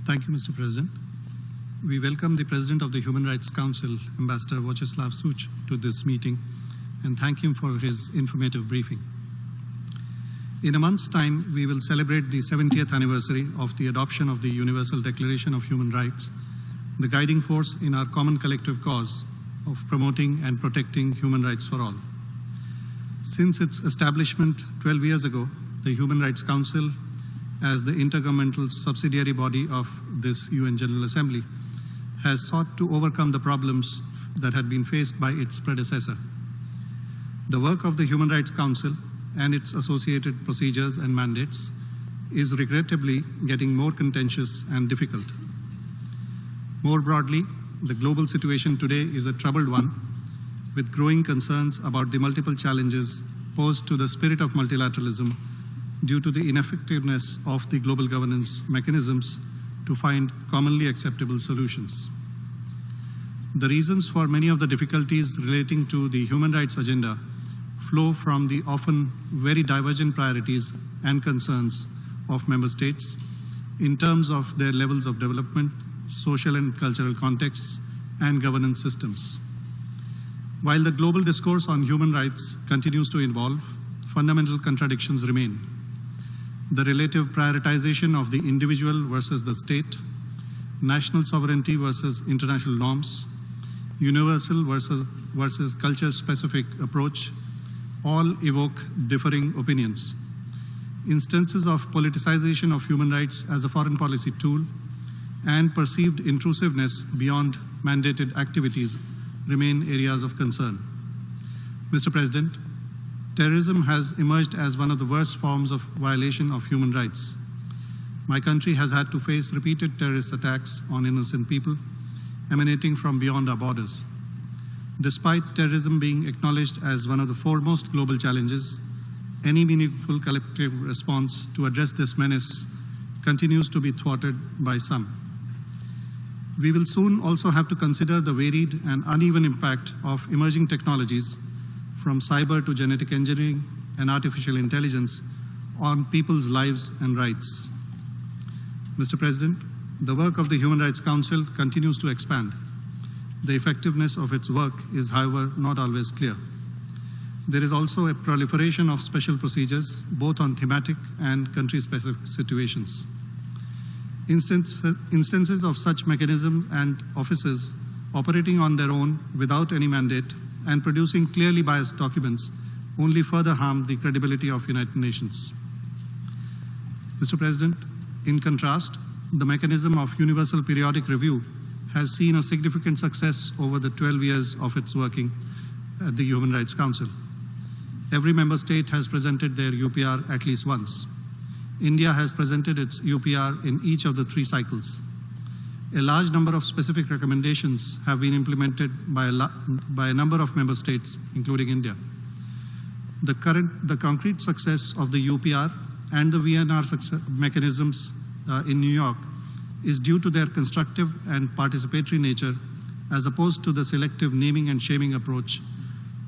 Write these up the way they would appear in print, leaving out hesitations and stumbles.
Thank you, Mr. President. We welcome the President of the Human Rights Council, Ambassador Vyacheslav Such, to this meeting and thank him for his informative briefing. In a month's time, we will celebrate the 70th anniversary of the adoption of the Universal Declaration of Human Rights, the guiding force in our common collective cause of promoting and protecting human rights for all. Since its establishment 12 years ago, the Human Rights Council, as the intergovernmental subsidiary body of this UN General Assembly, has sought to overcome the problems that had been faced by its predecessor. The work of the Human Rights Council and its associated procedures and mandates is regrettably getting more contentious and difficult. More broadly, the global situation today is a troubled one, with growing concerns about the multiple challenges posed to the spirit of multilateralism due to the ineffectiveness of the global governance mechanisms to find commonly acceptable solutions. The reasons for many of the difficulties relating to the human rights agenda flow from the often very divergent priorities and concerns of member states in terms of their levels of development, social and cultural contexts, and governance systems. While the global discourse on human rights continues to evolve, fundamental contradictions remain. The relative prioritization of the individual versus the state, national sovereignty versus international norms, universal versus culture-specific approach, all evoke differing opinions. Instances of politicization of human rights as a foreign policy tool and perceived intrusiveness beyond mandated activities remain areas of concern. Mr. President, terrorism has emerged as one of the worst forms of violation of human rights. My country has had to face repeated terrorist attacks on innocent people emanating from beyond our borders. Despite terrorism being acknowledged as one of the foremost global challenges, any meaningful collective response to address this menace continues to be thwarted by some. We will soon also have to consider the varied and uneven impact of emerging technologies, from cyber to genetic engineering and artificial intelligence, on people's lives and rights. Mr. President, the work of the Human Rights Council continues to expand. The effectiveness of its work is, however, not always clear. There is also a proliferation of special procedures, both on thematic and country-specific situations. Instances of such mechanisms and offices operating on their own without any mandate and producing clearly biased documents only further harm the credibility of United Nations. Mr. President, in contrast, the mechanism of universal periodic review has seen a significant success over the 12 years of its working at the Human Rights Council. Every member state has presented their UPR at least once. India has presented its UPR in each of the 3 cycles. A large number of specific recommendations have been implemented by a number of member states, including India. The concrete success of the UPR and the VNR mechanisms in New York is due to their constructive and participatory nature, as opposed to the selective naming and shaming approach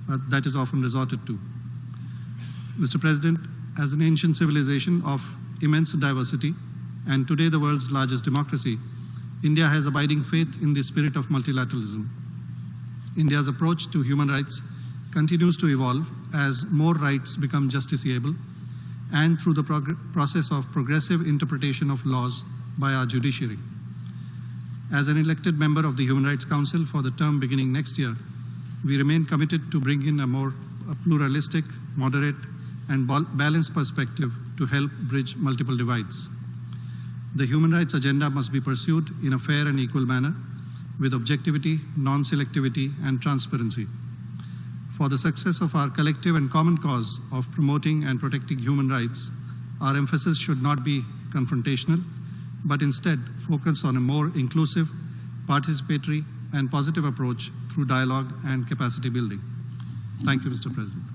that is often resorted to. Mr. President, as an ancient civilization of immense diversity, and today the world's largest democracy, India has abiding faith in the spirit of multilateralism. India's approach to human rights continues to evolve as more rights become justiciable and through the process of progressive interpretation of laws by our judiciary. As an elected member of the Human Rights Council for the term beginning next year, we remain committed to bring in a more pluralistic, moderate, and balanced perspective to help bridge multiple divides. The human rights agenda must be pursued in a fair and equal manner, with objectivity, non-selectivity, and transparency. For the success of our collective and common cause of promoting and protecting human rights, our emphasis should not be confrontational, but instead focus on a more inclusive, participatory, and positive approach through dialogue and capacity building. Thank you, Mr. President.